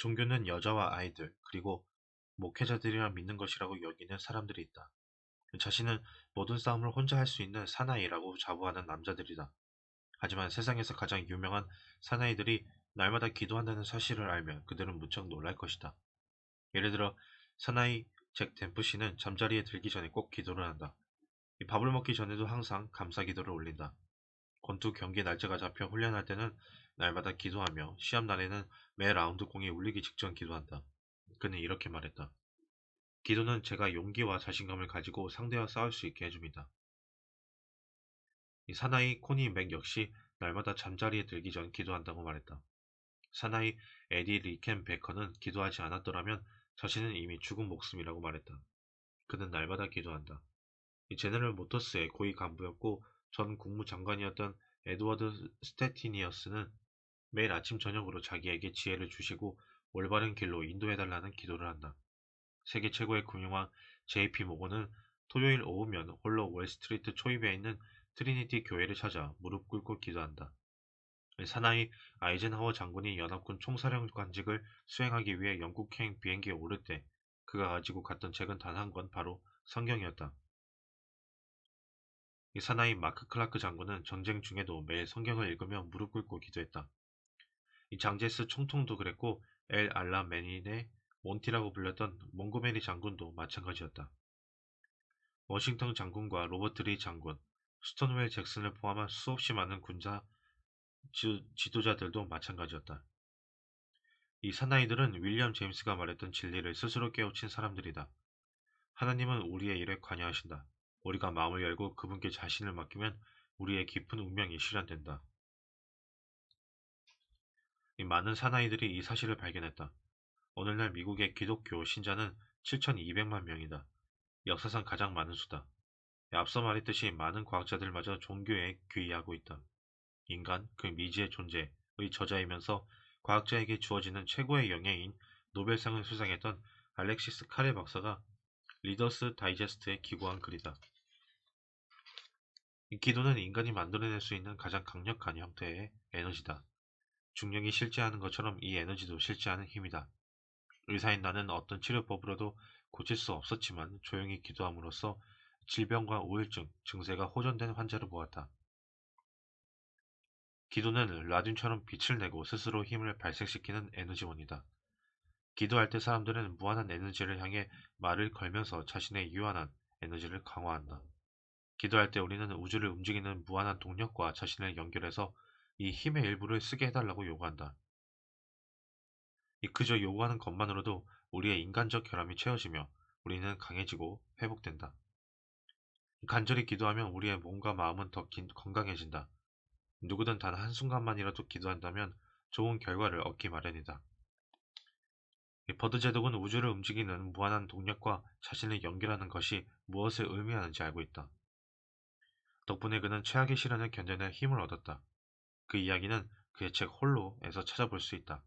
종교는 여자와 아이들, 그리고 목회자들이라 믿는 것이라고 여기는 사람들이 있다. 자신은 모든 싸움을 혼자 할 수 있는 사나이라고 자부하는 남자들이다. 하지만 세상에서 가장 유명한 사나이들이 날마다 기도한다는 사실을 알면 그들은 무척 놀랄 것이다. 예를 들어 사나이 잭 댐프시는 잠자리에 들기 전에 꼭 기도를 한다. 이 밥을 먹기 전에도 항상 감사 기도를 올린다. 권투 경기 날짜가 잡혀 훈련할 때는 날마다 기도하며 시합 날에는 매 라운드 공이 울리기 직전 기도한다. 그는 이렇게 말했다. 기도는 제가 용기와 자신감을 가지고 상대와 싸울 수 있게 해줍니다. 이 사나이 코니 맥 역시 날마다 잠자리에 들기 전 기도한다고 말했다. 사나이 에디 리켄베커는 기도하지 않았더라면 자신은 이미 죽은 목숨이라고 말했다. 그는 날마다 기도한다. 이 제너럴 모터스의 고위 간부였고 전 국무장관이었던 에드워드 스태티니어스는 매일 아침 저녁으로 자기에게 지혜를 주시고 올바른 길로 인도해달라는 기도를 한다. 세계 최고의 금융왕 JP 모건은 토요일 오후면 홀로 월스트리트 초입에 있는 트리니티 교회를 찾아 무릎 꿇고 기도한다. 사나이 아이젠하워 장군이 연합군 총사령관직을 수행하기 위해 영국행 비행기에 오를 때 그가 가지고 갔던 책은 단 한 권, 바로 성경이었다. 이 사나이 마크 클라크 장군은 전쟁 중에도 매일 성경을 읽으며 무릎 꿇고 기도했다. 이 장제스 총통도 그랬고 엘 알라 맨인의 몬티라고 불렸던 몽고메리 장군도 마찬가지였다. 워싱턴 장군과 로버트 리 장군, 스톤웰 잭슨을 포함한 수없이 많은 군사 지도자들도 마찬가지였다. 이 사나이들은 윌리엄 제임스가 말했던 진리를 스스로 깨우친 사람들이다. 하나님은 우리의 일에 관여하신다. 우리가 마음을 열고 그분께 자신을 맡기면 우리의 깊은 운명이 실현된다. 이 많은 사나이들이 이 사실을 발견했다. 오늘날 미국의 기독교 신자는 7,200만 명이다. 역사상 가장 많은 수다. 앞서 말했듯이 많은 과학자들마저 종교에 귀의하고 있다. 인간, 그 미지의 존재의 저자이면서 과학자에게 주어지는 최고의 영예인 노벨상을 수상했던 알렉시스 카레 박사가 리더스 다이제스트에 기고한 글이다. 이 기도는 인간이 만들어낼 수 있는 가장 강력한 형태의 에너지다. 중력이 실제하는 것처럼 이 에너지도 실제하는 힘이다. 의사인 나는 어떤 치료법으로도 고칠 수 없었지만 조용히 기도함으로써 질병과 우울증 증세가 호전된 환자를 보았다. 기도는 라듐처럼 빛을 내고 스스로 힘을 발생시키는 에너지원이다. 기도할 때 사람들은 무한한 에너지를 향해 말을 걸면서 자신의 유한한 에너지를 강화한다. 기도할 때 우리는 우주를 움직이는 무한한 동력과 자신을 연결해서 이 힘의 일부를 쓰게 해달라고 요구한다. 그저 요구하는 것만으로도 우리의 인간적 결함이 채워지며 우리는 강해지고 회복된다. 간절히 기도하면 우리의 몸과 마음은 더 건강해진다. 누구든 단 한순간만이라도 기도한다면 좋은 결과를 얻기 마련이다. 버드 제독은 우주를 움직이는 무한한 동력과 자신을 연결하는 것이 무엇을 의미하는지 알고 있다. 덕분에 그는 최악의 시련을 견뎌낼 힘을 얻었다. 그 이야기는 그의 책 홀로에서 찾아볼 수 있다.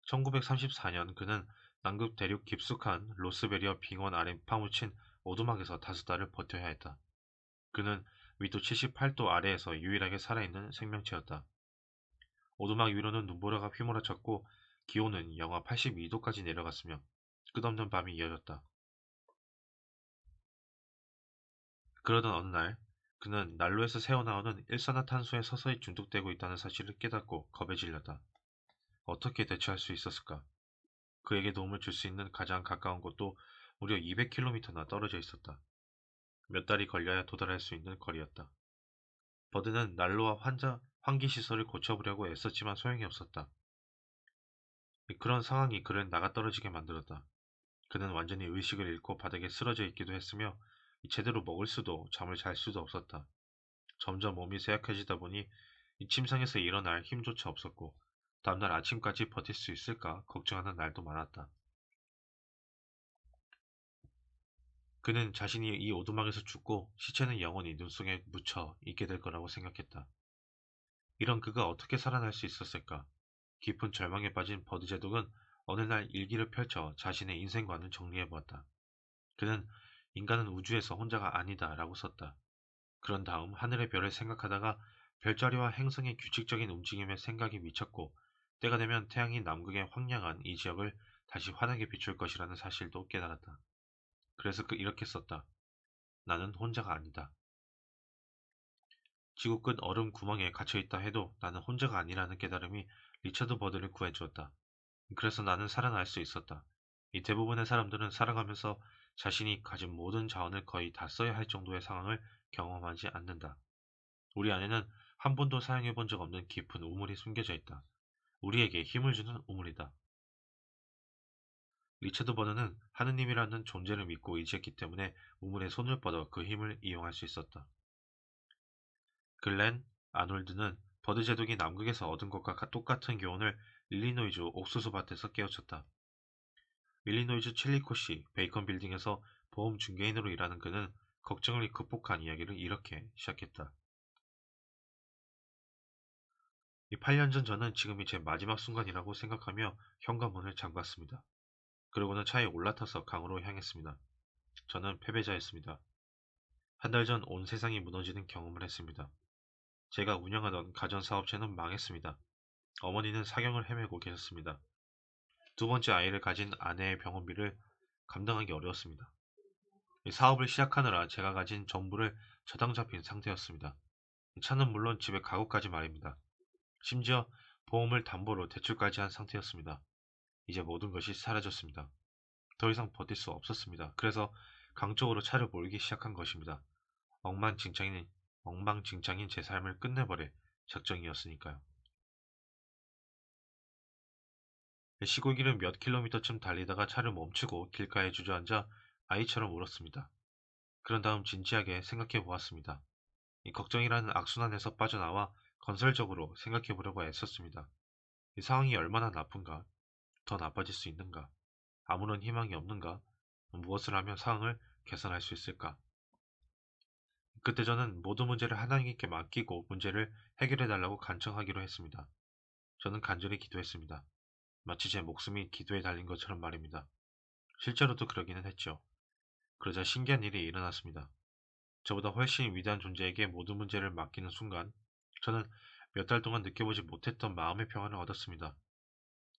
1934년 그는 남극 대륙 깊숙한 로스베리어 빙원 아래 파묻힌 오두막에서 5달을 버텨야 했다. 그는 위도 78도 아래에서 유일하게 살아있는 생명체였다. 오두막 위로는 눈보라가 휘몰아쳤고 기온은 영하 82도까지 내려갔으며 끝없는 밤이 이어졌다. 그러던 어느 날 그는 난로에서 새어나오는 일산화탄소에 서서히 중독되고 있다는 사실을 깨닫고 겁에 질렸다. 어떻게 대처할 수 있었을까? 그에게 도움을 줄 수 있는 가장 가까운 곳도 무려 200km나 떨어져 있었다. 몇 달이 걸려야 도달할 수 있는 거리였다. 버드는 난로와 환기시설을 고쳐보려고 애썼지만 소용이 없었다. 그런 상황이 그를 나가떨어지게 만들었다. 그는 완전히 의식을 잃고 바닥에 쓰러져 있기도 했으며 제대로 먹을 수도 잠을 잘 수도 없었다. 점점 몸이 쇠약해지다 보니 침상에서 일어날 힘조차 없었고 다음날 아침까지 버틸 수 있을까 걱정하는 날도 많았다. 그는 자신이 이 오두막에서 죽고 시체는 영원히 눈 속에 묻혀 있게 될 거라고 생각했다. 이런 그가 어떻게 살아날 수 있었을까? 깊은 절망에 빠진 버드 제독은 어느 날 일기를 펼쳐 자신의 인생관을 정리해보았다. 그는 인간은 우주에서 혼자가 아니다 라고 썼다. 그런 다음 하늘의 별을 생각하다가 별자리와 행성의 규칙적인 움직임에 생각이 미쳤고 때가 되면 태양이 남극의 황량한 이 지역을 다시 환하게 비출 것이라는 사실도 깨달았다. 그래서 이렇게 썼다. 나는 혼자가 아니다. 지구 끝 얼음 구멍에 갇혀있다 해도 나는 혼자가 아니라는 깨달음이 리처드 버드를 구해주었다. 그래서 나는 살아날 수 있었다. 이 대부분의 사람들은 살아가면서 자신이 가진 모든 자원을 거의 다 써야 할 정도의 상황을 경험하지 않는다. 우리 안에는 한 번도 사용해 본 적 없는 깊은 우물이 숨겨져 있다. 우리에게 힘을 주는 우물이다. 리처드 버너는 하느님이라는 존재를 믿고 의지했기 때문에 우물에 손을 뻗어 그 힘을 이용할 수 있었다. 글렌 아놀드는 버드 제독이 남극에서 얻은 것과 똑같은 교훈을 일리노이주 옥수수 밭에서 깨우쳤다. 일리노이주 칠리코시 베이컨 빌딩에서 보험 중개인으로 일하는 그는 걱정을 극복한 이야기를 이렇게 시작했다. 이 8년 전 저는 지금이 제 마지막 순간이라고 생각하며 현관문을 잠갔습니다. 그러고는 차에 올라타서 강으로 향했습니다. 저는 패배자였습니다. 한 달 전 온 세상이 무너지는 경험을 했습니다. 제가 운영하던 가전사업체는 망했습니다. 어머니는 사경을 헤매고 계셨습니다. 두 번째 아이를 가진 아내의 병원비를 감당하기 어려웠습니다. 이 사업을 시작하느라 제가 가진 전부를 저당 잡힌 상태였습니다. 차는 물론 집에 가구까지 말입니다. 심지어 보험을 담보로 대출까지 한 상태였습니다. 이제 모든 것이 사라졌습니다. 더 이상 버틸 수 없었습니다. 그래서 강 쪽으로 차를 몰기 시작한 것입니다. 엉망진창인, 엉망진창인 제 삶을 끝내버릴 작정이었으니까요. 시골길을 몇 킬로미터쯤 달리다가 차를 멈추고 길가에 주저앉아 아이처럼 울었습니다. 그런 다음 진지하게 생각해 보았습니다. 이 걱정이라는 악순환에서 빠져나와 건설적으로 생각해 보려고 애썼습니다. 이 상황이 얼마나 나쁜가? 더 나빠질 수 있는가? 아무런 희망이 없는가? 무엇을 하면 상황을 개선할 수 있을까? 그때 저는 모든 문제를 하나님께 맡기고 문제를 해결해 달라고 간청하기로 했습니다. 저는 간절히 기도했습니다. 마치 제 목숨이 기도에 달린 것처럼 말입니다. 실제로도 그러기는 했죠. 그러자 신기한 일이 일어났습니다. 저보다 훨씬 위대한 존재에게 모든 문제를 맡기는 순간, 저는 몇 달 동안 느껴보지 못했던 마음의 평안을 얻었습니다.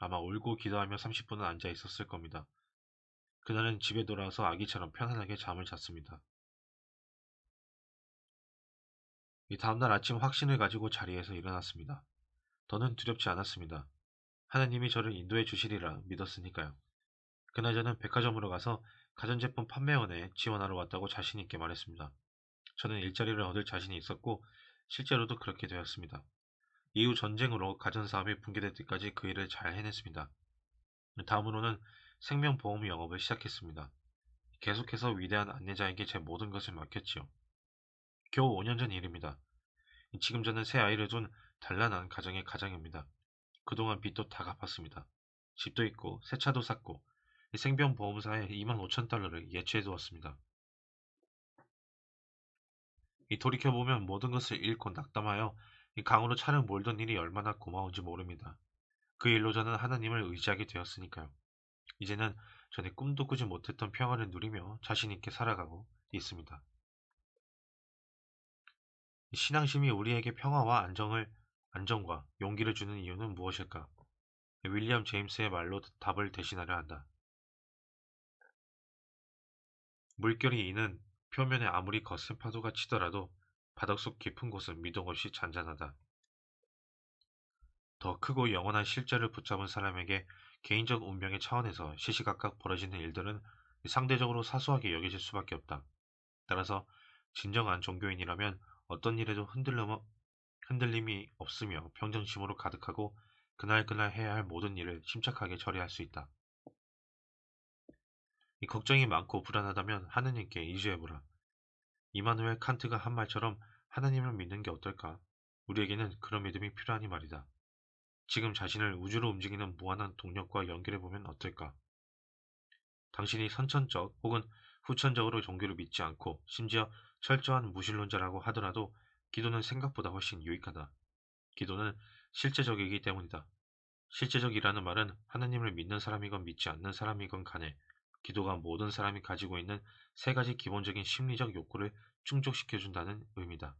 아마 울고 기도하며 30분은 앉아 있었을 겁니다. 그날은 집에 돌아와서 아기처럼 편안하게 잠을 잤습니다. 이 다음날 아침 확신을 가지고 자리에서 일어났습니다. 더는 두렵지 않았습니다. 하나님이 저를 인도해 주시리라 믿었으니까요. 그날 저는 백화점으로 가서 가전제품 판매원에 지원하러 왔다고 자신 있게 말했습니다. 저는 일자리를 얻을 자신이 있었고 실제로도 그렇게 되었습니다. 이후 전쟁으로 가전사업이 붕괴될 때까지 그 일을 잘 해냈습니다. 다음으로는 생명보험 영업을 시작했습니다. 계속해서 위대한 안내자에게 제 모든 것을 맡겼지요. 겨우 5년 전 일입니다. 지금 저는 새 아이를 둔 단란한 가정의 가장입니다. 그동안 빚도 다 갚았습니다. 집도 있고 새 차도 샀고 생명보험사에 2만 5천 달러를 예치해 두었습니다. 돌이켜보면 모든 것을 잃고 낙담하여 이 강으로 차를 몰던 일이 얼마나 고마운지 모릅니다. 그 일로 저는 하나님을 의지하게 되었으니까요. 이제는 전에 꿈도 꾸지 못했던 평화를 누리며 자신 있게 살아가고 있습니다. 신앙심이 우리에게 평화와 안정과 용기를 주는 이유는 무엇일까? 윌리엄 제임스의 말로 답을 대신하려 한다. 물결이 이는 표면에 아무리 거센 파도가 치더라도 바닷속 깊은 곳은 미동 없이 잔잔하다. 더 크고 영원한 실제를 붙잡은 사람에게 개인적 운명의 차원에서 시시각각 벌어지는 일들은 상대적으로 사소하게 여겨질 수밖에 없다. 따라서 진정한 종교인이라면 어떤 일에도 흔들림이 없으며 평정심으로 가득하고 그날그날 해야 할 모든 일을 침착하게 처리할 수 있다. 이 걱정이 많고 불안하다면 하느님께 의지해보라. 이마누엘 칸트가 한 말처럼 하나님을 믿는 게 어떨까? 우리에게는 그런 믿음이 필요하니 말이다. 지금 자신을 우주로 움직이는 무한한 동력과 연결해보면 어떨까? 당신이 선천적 혹은 후천적으로 종교를 믿지 않고 심지어 철저한 무신론자라고 하더라도 기도는 생각보다 훨씬 유익하다. 기도는 실제적이기 때문이다. 실제적이라는 말은 하나님을 믿는 사람이건 믿지 않는 사람이건 간에 기도가 모든 사람이 가지고 있는 세 가지 기본적인 심리적 욕구를 충족시켜준다는 의미다.